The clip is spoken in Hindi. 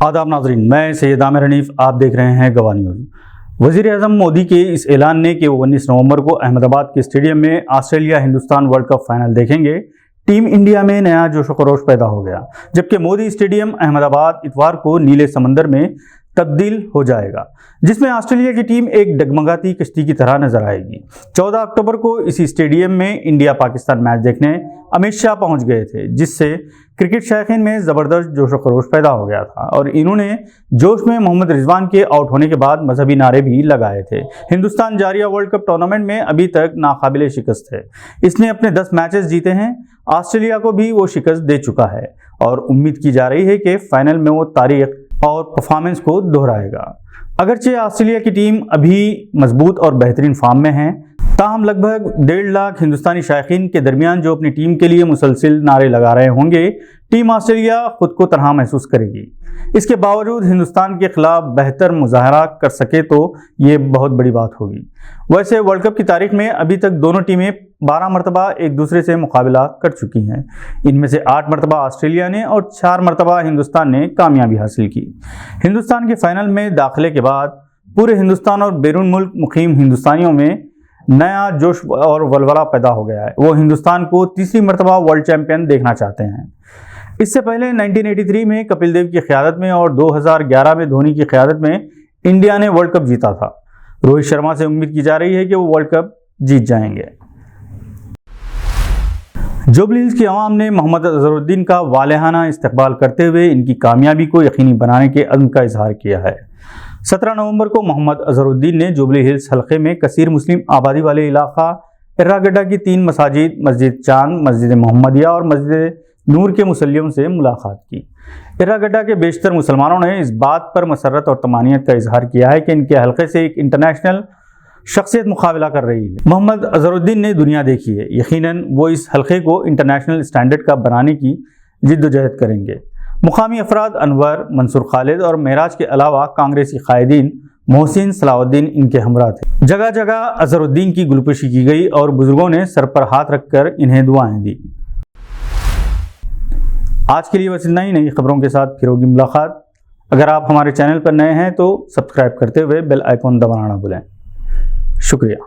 आदाब नाज़रीन, मैं सैयद आमिर हनीफ, आप देख रहे हैं गवाह न्यूज़। वज़ीर-ए-आज़म मोदी के इस ऐलान ने कि वो 19 नवंबर को अहमदाबाद के स्टेडियम में Australia Hindustan world cup final देखेंगे, टीम इंडिया में नया जोश व खरोश पैदा हो गया। जबकि मोदी स्टेडियम अहमदाबाद इतवार को नीले समंदर में तब्दील हो जाएगा, जिसमें ऑस्ट्रेलिया की टीम एक डगमगाती कश्ती की तरह नजर आएगी। 14 अक्टूबर को इसी स्टेडियम में इंडिया पाकिस्तान मैच देखने अमित शाह पहुंच गए थे, जिससे क्रिकेट शायकीन में ज़बरदस्त जोश व खरोश पैदा हो गया था और इन्होंने जोश में मोहम्मद रिजवान के आउट होने के बाद मजहबी नारे भी लगाए थे। हिंदुस्तान जारिया वर्ल्ड कप टूर्नामेंट में अभी तक नाकाबिले शिकस्त है। इसने अपने 10 मैचेस जीते हैं। ऑस्ट्रेलिया को भी वो शिकस्त दे चुका है और उम्मीद की जा रही है कि फाइनल में वो तारीख और परफॉर्मेंस को दोहराएगा। अगरचे ऑस्ट्रेलिया की टीम अभी मजबूत और बेहतरीन फॉर्म में है, ताहम लगभग 1.5 लाख हिंदुस्तानी शायकीन के दरमियान जो अपनी टीम के लिए मुसलसिल नारे लगा रहे होंगे, टीम ऑस्ट्रेलिया खुद को तनहा महसूस करेगी। इसके बावजूद हिंदुस्तान के खिलाफ बेहतर मुजाहरा कर सके तो ये बहुत बड़ी बात होगी। वैसे वर्ल्ड कप की तारीख में अभी तक दोनों टीमें 12 मरतबा एक दूसरे से मुकाबला कर चुकी हैं। इनमें से 8 मरतबा ऑस्ट्रेलिया ने और 4 मरतबा हिंदुस्तान ने कामयाबी हासिल की। हिंदुस्तान के फाइनल में दाखिले के बाद पूरे हिंदुस्तान और बैरून मुल्क मुकीम हिंदुस्तानियों में नया जोश और वलवला पैदा हो गया है। वो हिंदुस्तान को तीसरी मरतबा वर्ल्ड चैंपियन देखना चाहते हैं। इससे पहले 1983 में कपिल देव की क़यादत में और 2011 में धोनी की क़यादत में इंडिया ने वर्ल्ड कप जीता था। रोहित शर्मा से उम्मीद की जा रही है कि वो वर्ल्ड कप जीत जाएंगे। जुबली हिल्स की आवाम ने मोहम्मद अजहरुद्दीन का वालेहाना इस्तकबाल करते हुए इनकी कामयाबी को यकीनी बनाने के अज़्म का इजहार किया है। 17 नवंबर को मोहम्मद अजहरुद्दीन ने जुबली हिल्स हल्के में कसीर मुस्लिम आबादी वाले इलाका इर्रागड्डा की 3 मसाजिद, मस्जिद चांद, मस्जिद मोहम्मदिया और मस्जिद नूर के मुसल्लियों से मुलाकात की। इर्रागड्डा के बेशतर मुसलमानों ने इस बात पर मसरत और तमानियत का इजहार किया है कि इनके हल्के से एक इंटरनेशनल शख्सियत मुकाबला कर रही है। मोहम्मद अजहरुद्दीन ने दुनिया देखी है, यकीनन वो इस हल्के को इंटरनेशनल स्टैंडर्ड का बनाने की जिद्दोजहद करेंगे। मुकामी अफराद अनवर, मंसूर खालिद और महराज के अलावा कांग्रेसी कायदीन मोहसिन सलाउद्दीन इनके हमरा थे। जगह जगह अजहरुद्दीन की गुलपोशी की गई और बुजुर्गों ने सर पर हाथ रखकर इन्हें दुआएं दी। आज के लिए बस इतना ही। नई खबरों के साथ फिर होगी मुलाकात। अगर आप हमारे चैनल पर नए हैं तो सब्सक्राइब करते हुए बेल आइकॉन दबाना ना भूलें। शुक्रिया।